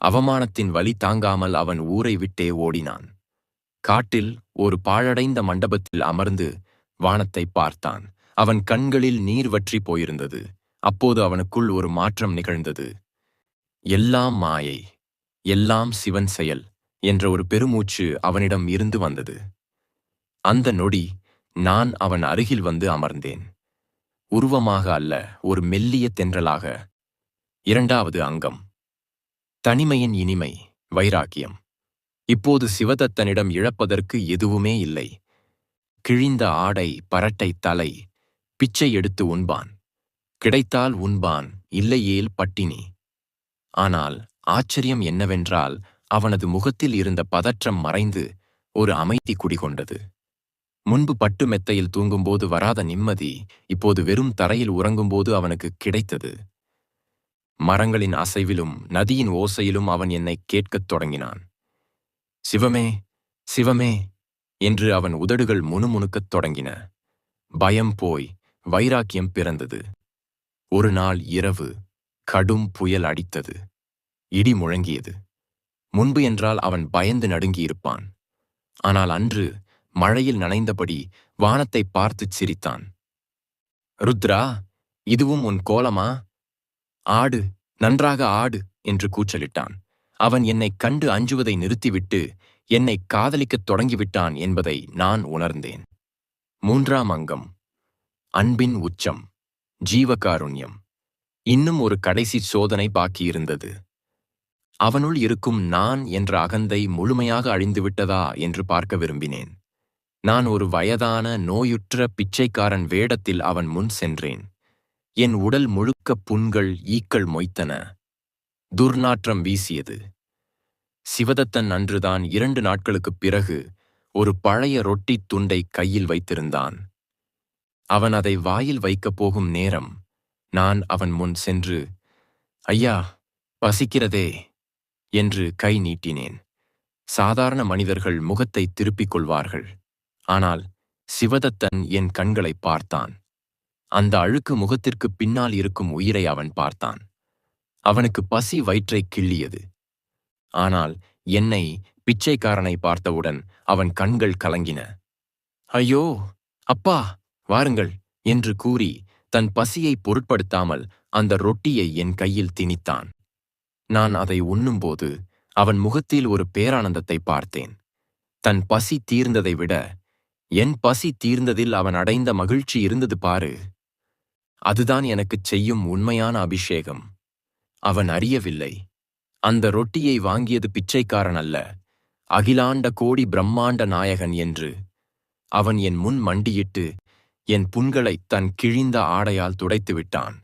அவமானத்தின் வலி தாங்காமல் அவன் ஊரை விட்டே ஓடினான். காட்டில் ஒரு பாழடைந்த மண்டபத்தில் அமர்ந்து வானத்தை பார்த்தான். அவன் கண்களில் நீர் வற்றி போயிருந்தது. அப்போது அவனுக்குள் ஒரு மாற்றம் நிகழ்ந்தது. எல்லாம் மாயை, எல்லாம் சிவன் செயல் என்ற ஒரு பெருமூச்சு அவனிடம் இருந்து வந்தது. அந்த நொடி நான் அவன் அருகில் வந்து அமர்ந்தேன். உருவமாக அல்ல, ஒரு மெல்லிய தென்றலாக. இரண்டாவது அங்கம், தனிமையின் இனிமை, வைராக்கியம். இப்போது சிவதத்தனிடம் இழப்பதற்கு எதுவுமே இல்லை. கிழிந்த ஆடை, பரட்டை தலை, பிச்சை எடுத்து உண்பான். கிடைத்தால் உண்பான், இல்லையேல் பட்டினி. ஆனால் ஆச்சரியம் என்னவென்றால் அவனது முகத்தில் இருந்த பதற்றம் மறைந்து ஒரு அமைதி குடிகொண்டது. முன்பு பட்டு மெத்தையில் தூங்கும்போது வராத நிம்மதி இப்போது வெறும் தரையில் உறங்கும்போது அவனுக்கு கிடைத்தது. மரங்களின் அசைவிலும் நதியின் ஓசையிலும் அவன் என்னை கேட்கத் தொடங்கினான். சிவமே, சிவமே என்று அவன் உதடுகள் முணுமுணுக்கத் தொடங்கின. பயம் போய் வைராக்கியம் பிறந்தது. ஒரு நாள் இரவு கடும் புயல் அடித்தது. இடி முழங்கியது. முன்பு என்றால் அவன் பயந்து நடுங்கியிருப்பான். ஆனால் அன்று மழையில் நனைந்தபடி வானத்தை பார்த்துச் சிரித்தான். ருத்ரா, இதுவும் உன் கோலமா? ஆடு, நன்றாக ஆடு என்று கூச்சலிட்டான். அவன் என்னைக் கண்டு அஞ்சுவதை நிறுத்திவிட்டு என்னைக் காதலிக்கத் தொடங்கிவிட்டான் என்பதை நான் உணர்ந்தேன். 3ஆம் அங்கம். அன்பின் உச்சம். ஜீவகாருண்யம். இன்னும் ஒரு கடைசி சோதனை பாக்கியிருந்தது. அவனுள் இருக்கும் நான் என்ற அகந்தை முழுமையாக அழிந்துவிட்டதா என்று பார்க்க விரும்பினேன். நான் ஒரு வயதான நோயுற்ற பிச்சைக்காரன் வேடத்தில் அவன் முன் சென்றேன். என் உடல் முழுக்க புண்கள், ஈக்கள் மொய்த்தன. துர்நாற்றம் வீசியது. சிவதத்தன் அன்றுதான் 2 நாட்களுக்குப் பிறகு ஒரு பழைய ரொட்டித் துண்டை கையில் வைத்திருந்தான். அவன் அதை வாயில் வைக்கப் போகும் நேரம் நான் அவன் முன் சென்று, ஐயா, பசிக்கிறதே என்று கை நீட்டினேன். சாதாரண மனிதர்கள் முகத்தை திருப்பிக் கொள்வார்கள். ஆனால் சிவதத்தன் என் கண்களை பார்த்தான். அந்த அழுக்கு முகத்திற்கு பின்னால் இருக்கும் உயிரை அவன் பார்த்தான். அவனுக்கு பசி வயிற்றை கிள்ளியது. ஆனால் என்னை, பிச்சைக்காரனை பார்த்தவுடன் அவன் கண்கள் கலங்கின. ஐயோ, அப்பா, வாருங்கள் என்று கூறி தன் பசியை பொருட்படுத்தாமல் அந்த ரொட்டியை என் கையில் திணித்தான். நான் அதை உண்ணும்போது அவன் முகத்தில் ஒரு பேரானந்தத்தை பார்த்தேன். தன் பசி தீர்ந்ததை விட என் பசி தீர்ந்ததில் அவன் அடைந்த மகிழ்ச்சி இருந்தது பாரு. அதுதான் எனக்குச் செய்யும் உண்மையான அபிஷேகம். அவன் அறியவில்லை, அந்த ரொட்டியை வாங்கியது பிச்சைக்காரன் அல்ல, அகிலாண்ட கோடி பிரம்மாண்ட நாயகன் என்று. அவன் என் முன் மண்டியிட்டு என் புண்களை தன் கிழிந்த ஆடையால் துடைத்து விட்டான்.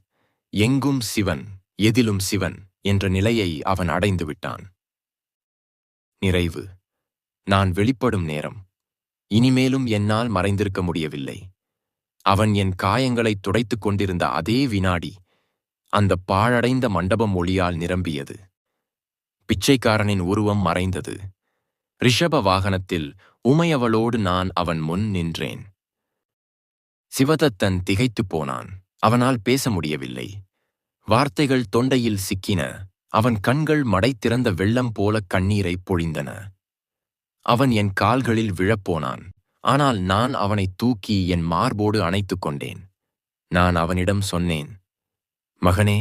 எங்கும் சிவன், எதிலும் சிவன் என்ற நிலையை அவன் அடைந்து விட்டான். நிறைவு. நான் வெளிப்படும் நேரம். இனிமேலும் என்னால் மறைந்திருக்க முடியவில்லை. அவன் என் காயங்களை துடைத்துக் கொண்டிருந்த அதே வினாடி அந்த பாழடைந்த மண்டபம் ஒளியால் நிரம்பியது. பிச்சைக்காரனின் உருவம் மறைந்தது. ரிஷப வாகனத்தில் உமையவளோடு நான் அவன் முன் நின்றேன். சிவதத்தன் திகைத்துப் போனான். அவனால் பேச முடியவில்லை. வார்த்தைகள் தொண்டையில் சிக்கின. அவன் கண்கள் மடை திறந்த வெள்ளம் போல கண்ணீரை பொழிந்தன. அவன் என் கால்களில் விழப்போனான். ஆனால் நான் அவனை தூக்கி என் மார்போடு அணைத்துக் கொண்டேன். நான் அவனிடம் சொன்னேன், மகனே,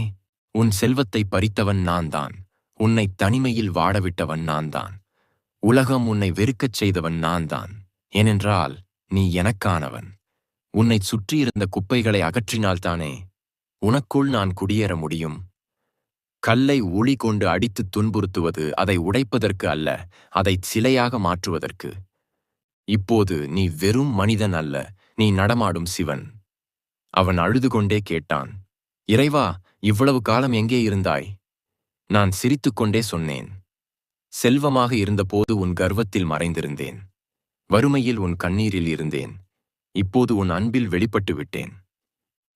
உன் செல்வத்தை பறித்தவன் நான்தான். உன்னை தனிமையில் வாடவிட்டவன் நான்தான். உலகம் உன்னை வெறுக்கச் செய்தவன் நான்தான். ஏனென்றால் நீ எனக்கானவன். உன்னை சுற்றியிருந்த குப்பைகளை அகற்றினால்தானே உனக்குள் நான் குடியேற முடியும். கல்லை உளி கொண்டு அடித்து துன்புறுத்துவது அதை உடைப்பதற்கு அல்ல, அதை சிலையாக மாற்றுவதற்கு. இப்போது நீ வெறும் மனிதன் அல்ல, நீ நடமாடும் சிவன். அவன் அழுது கொண்டே கேட்டான், இறைவா, இவ்வளவு காலம் எங்கே இருந்தாய்? நான் சிரித்துக்கொண்டே சொன்னேன், செல்வமாக இருந்தபோது உன் கர்வத்தில் மறைந்திருந்தேன். வறுமையில் உன் கண்ணீரில் இருந்தேன். இப்போது உன் அன்பில் வெளிப்பட்டு விட்டேன்.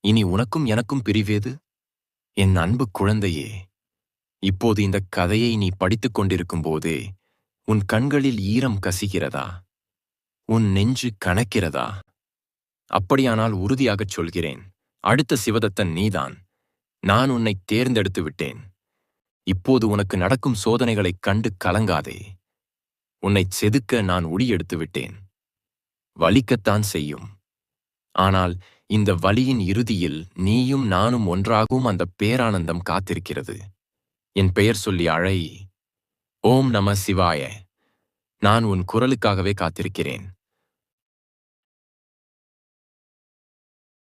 இனி உனக்கும் எனக்கும் பிரிவேது? என் அன்பு குழந்தையே, இப்போது இந்த கதையை நீ படித்துக் கொண்டிருக்கும் போதே உன் கண்களில் ஈரம் கசிகிறதா? உன் நெஞ்சு கனக்கிறதா? அப்படியானால் உறுதியாகச் சொல்கிறேன், அடுத்த சிவதத்தன் நீதான். நான் உன்னை தேர்ந்தெடுத்து விட்டேன். இப்போது உனக்கு நடக்கும் சோதனைகளைக் கண்டு கலங்காதே. உன்னைச் செதுக்க நான் உளி எடுத்து விட்டேன். வலிக்கத்தான் செய்யும். ஆனால் இந்த வலியின் இறுதியில் நீயும் நானும் ஒன்றாகவும் அந்த பேரானந்தம் காத்திருக்கிறது. என் பெயர் சொல்லி அழை. ஓம் நம சிவாய. நான் உன் குரலுக்காகவே காத்திருக்கிறேன்.